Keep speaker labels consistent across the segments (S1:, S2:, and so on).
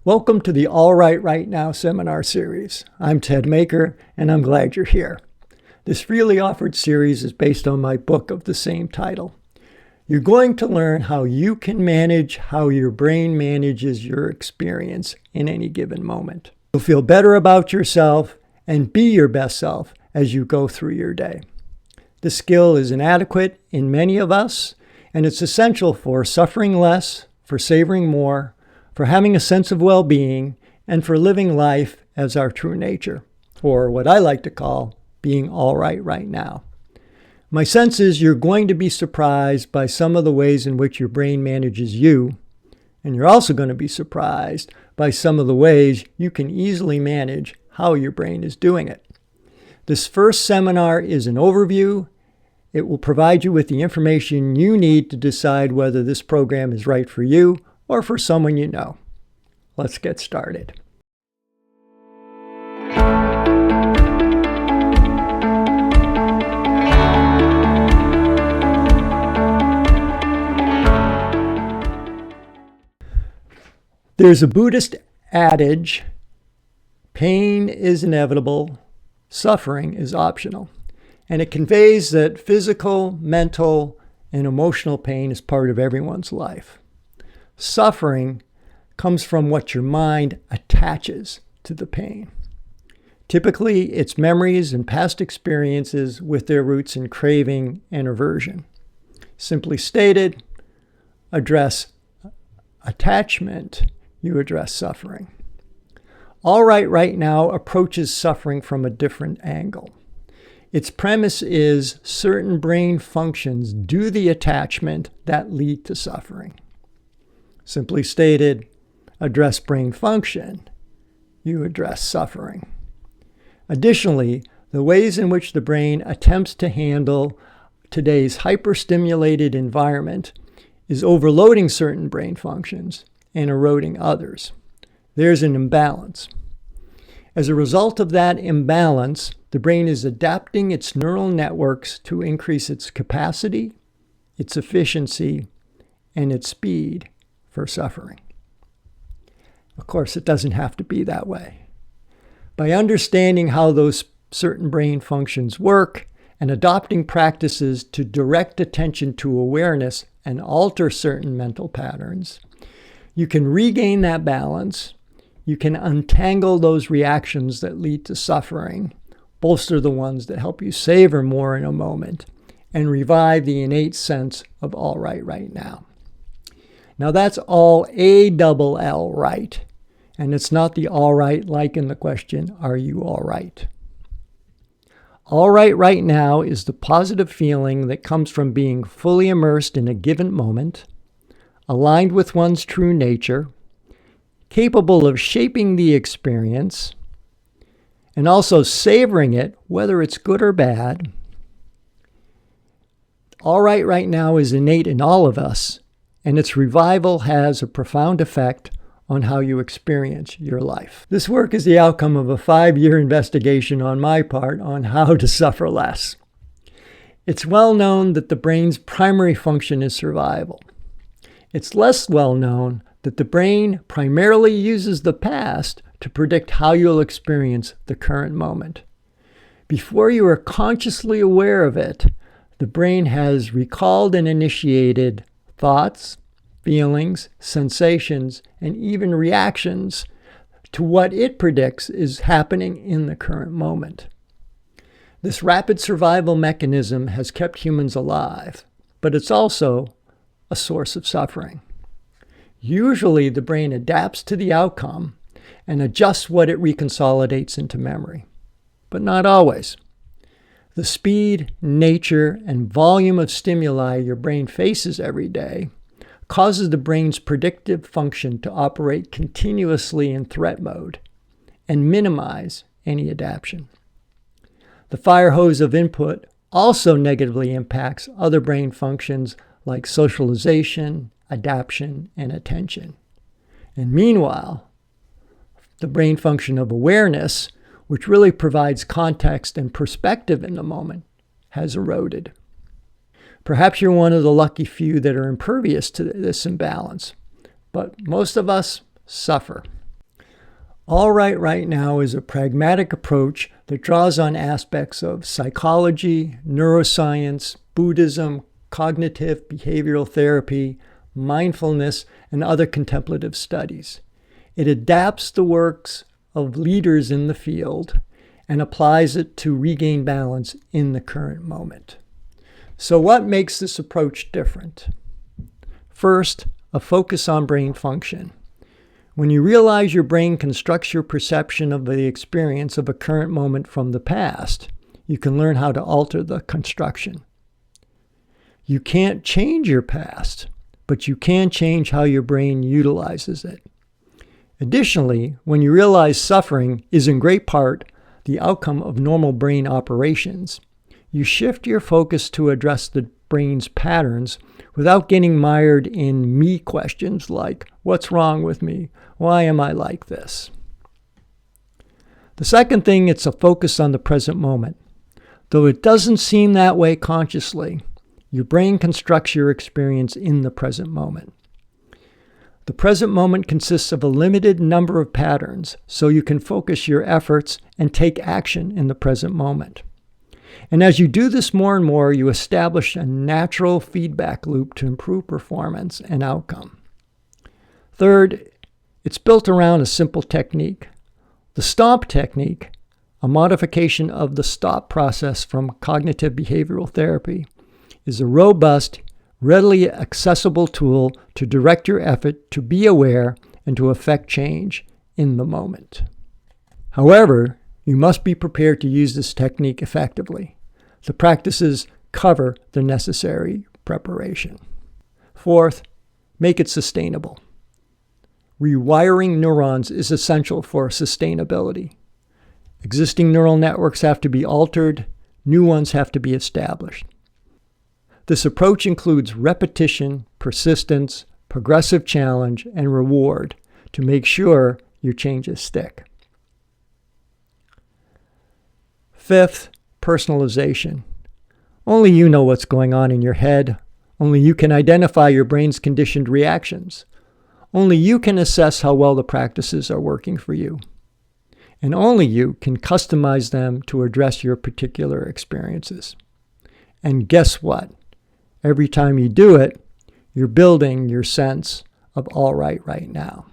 S1: Welcome to the All Right Right Now seminar series. I'm Ted Maker, and I'm glad you're here. This freely offered series is based on my book of the same title. You're going to learn how you can manage how your brain manages your experience in any given moment. You'll feel better about yourself and be your best self as you go through your day. This skill is inadequate in many of us, and it's essential for suffering less, for savoring more, for having a sense of well-being, and for living life as our true nature, or what I like to call being all right right now. My sense is you're going to be surprised by some of the ways in which your brain manages you, and you're also going to be surprised by some of the ways you can easily manage how your brain is doing it. This first seminar is an overview. It will provide you with the information you need to decide whether this program is right for you or for someone you know. Let's get started. There's a Buddhist adage, pain is inevitable, suffering is optional. And it conveys that physical, mental, and emotional pain is part of everyone's life. Suffering comes from what your mind attaches to the pain. Typically, it's memories and past experiences with their roots in craving and aversion. Simply stated, address attachment, you address suffering. All Right Right Now approaches suffering from a different angle. Its premise is certain brain functions do the attachment that lead to suffering. Simply stated, address brain function, you address suffering. Additionally, the ways in which the brain attempts to handle today's hyperstimulated environment is overloading certain brain functions and eroding others. There's an imbalance. As a result of that imbalance, the brain is adapting its neural networks to increase its capacity, its efficiency, and its speed for suffering. Of course, it doesn't have to be that way. By understanding how those certain brain functions work and adopting practices to direct attention to awareness and alter certain mental patterns, you can regain that balance. You can untangle those reactions that lead to suffering, bolster the ones that help you savor more in a moment, and revive the innate sense of all right right now. Now that's all A-double-L right, and it's not the all right like in the question, are you all right? All right right now is the positive feeling that comes from being fully immersed in a given moment, aligned with one's true nature, capable of shaping the experience, and also savoring it, whether it's good or bad. All right right now is innate in all of us, and its revival has a profound effect on how you experience your life. This work is the outcome of a 5-year investigation on my part on how to suffer less. It's well known that the brain's primary function is survival. It's less well known that the brain primarily uses the past to predict how you'll experience the current moment. Before you are consciously aware of it, the brain has recalled and initiated thoughts, feelings, sensations, and even reactions to what it predicts is happening in the current moment. This rapid survival mechanism has kept humans alive, but it's also a source of suffering. Usually, the brain adapts to the outcome and adjusts what it reconsolidates into memory, but not always. The speed, nature, and volume of stimuli your brain faces every day causes the brain's predictive function to operate continuously in threat mode and minimize any adaptation. The fire hose of input also negatively impacts other brain functions like socialization, adaptation, and attention. And meanwhile, the brain function of awareness, which really provides context and perspective in the moment, has eroded. Perhaps you're one of the lucky few that are impervious to this imbalance, but most of us suffer. All Right Now is a pragmatic approach that draws on aspects of psychology, neuroscience, Buddhism, cognitive behavioral therapy, mindfulness, and other contemplative studies. It adapts the works of leaders in the field and applies it to regain balance in the current moment. So what makes this approach different? First, a focus on brain function. When you realize your brain constructs your perception of the experience of a current moment from the past, you can learn how to alter the construction. You can't change your past, but you can change how your brain utilizes it. Additionally, when you realize suffering is in great part the outcome of normal brain operations, you shift your focus to address the brain's patterns without getting mired in me questions like, what's wrong with me? Why am I like this? The second thing, it's a focus on the present moment. Though it doesn't seem that way consciously, your brain constructs your experience in the present moment. The present moment consists of a limited number of patterns, so you can focus your efforts and take action in the present moment. And as you do this more and more, you establish a natural feedback loop to improve performance and outcome. Third, it's built around a simple technique. The STOMP technique, a modification of the STOP process from cognitive behavioral therapy, is a robust, readily accessible tool to direct your effort to be aware and to effect change in the moment. However, you must be prepared to use this technique effectively. The practices cover the necessary preparation. Fourth, make it sustainable. Rewiring neurons is essential for sustainability. Existing neural networks have to be altered, new ones have to be established. This approach includes repetition, persistence, progressive challenge, and reward to make sure your changes stick. Fifth, personalization. Only you know what's going on in your head. Only you can identify your brain's conditioned reactions. Only you can assess how well the practices are working for you. And only you can customize them to address your particular experiences. And guess what? Every time you do it, you're building your sense of all right now.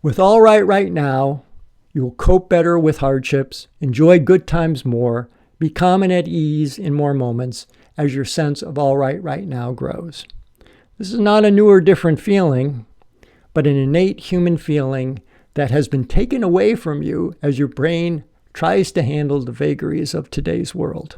S1: With all right now, you will cope better with hardships, enjoy good times more, be calm and at ease in more moments as your sense of all right now grows. This is not a new or different feeling, but an innate human feeling that has been taken away from you as your brain tries to handle the vagaries of today's world.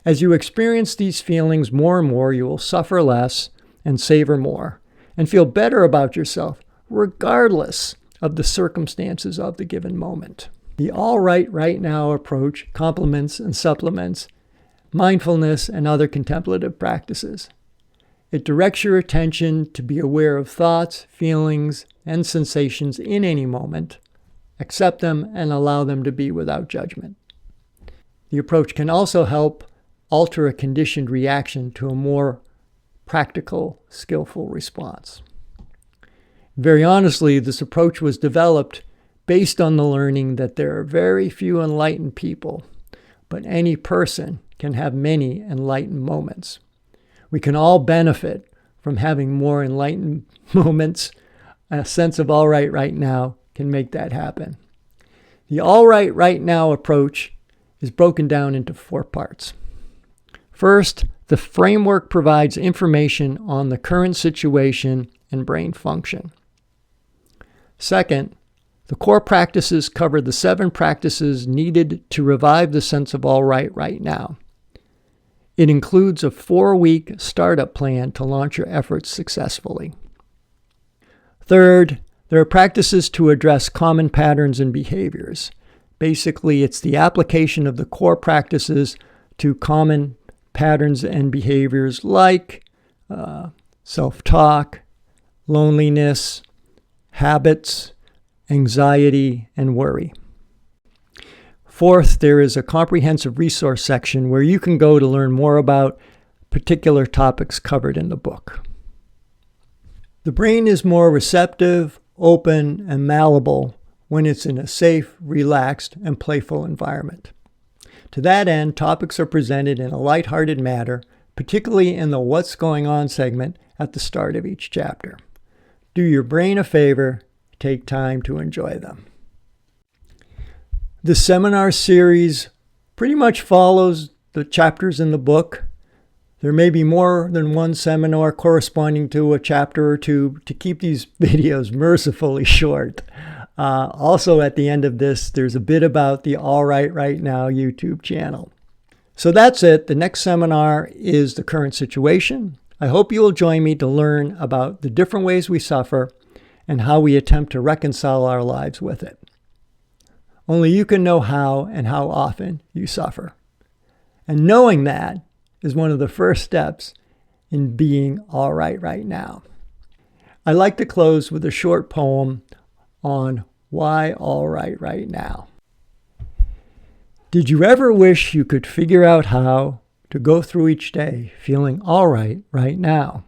S1: As you experience these feelings more and more, you will suffer less and savor more, and feel better about yourself, regardless of the circumstances of the given moment. The all right now approach complements and supplements mindfulness and other contemplative practices. It directs your attention to be aware of thoughts, feelings, and sensations in any moment, accept them, and allow them to be without judgment. The approach can also help alter a conditioned reaction to a more practical, skillful response. Very honestly, this approach was developed based on the learning that there are very few enlightened people, but any person can have many enlightened moments. We can all benefit from having more enlightened moments. A sense of all right now can make that happen. The all right now approach is broken down into 4 parts. First, the framework provides information on the current situation and brain function. Second, the core practices cover the 7 practices needed to revive the sense of all right now. It includes a 4-week startup plan to launch your efforts successfully. Third, there are practices to address common patterns and behaviors. Basically, it's the application of the core practices to common patterns and behaviors like self-talk, loneliness, habits, anxiety, and worry. Fourth, there is a comprehensive resource section where you can go to learn more about particular topics covered in the book. The brain is more receptive, open, and malleable when it's in a safe, relaxed, and playful environment. To that end, topics are presented in a lighthearted manner, particularly in the What's Going On segment at the start of each chapter. Do your brain a favor, take time to enjoy them. The seminar series pretty much follows the chapters in the book. There may be more than one seminar corresponding to a chapter or two to keep these videos mercifully short. Also, at the end of this, there's a bit about the All Right Right Now YouTube channel. So that's it. The next seminar is the current situation. I hope you will join me to learn about the different ways we suffer and how we attempt to reconcile our lives with it. Only you can know how and how often you suffer. And knowing that is one of the first steps in being all right now. I like to close with a short poem on why all right now. Did you ever wish you could figure out how to go through each day feeling all right now?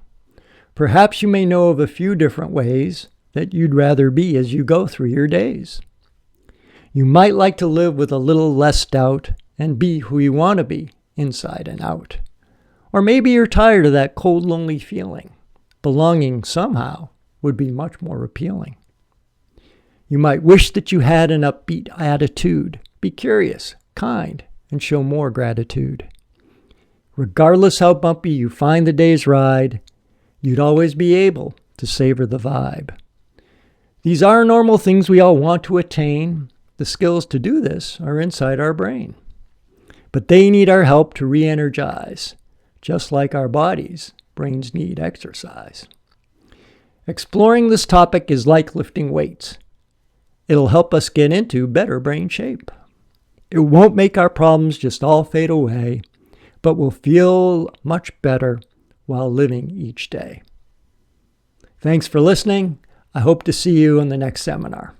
S1: Perhaps you may know of a few different ways that you'd rather be as you go through your days. You might like to live with a little less doubt and be who you want to be inside and out. Or maybe you're tired of that cold, lonely feeling. Belonging somehow would be much more appealing. You might wish that you had an upbeat attitude. Be curious, kind, and show more gratitude. Regardless how bumpy you find the day's ride, you'd always be able to savor the vibe. These are normal things we all want to attain. The skills to do this are inside our brain. But they need our help to re-energize. Just like our bodies, brains need exercise. Exploring this topic is like lifting weights. It'll help us get into better brain shape. It won't make our problems just all fade away, but we'll feel much better while living each day. Thanks for listening. I hope to see you in the next seminar.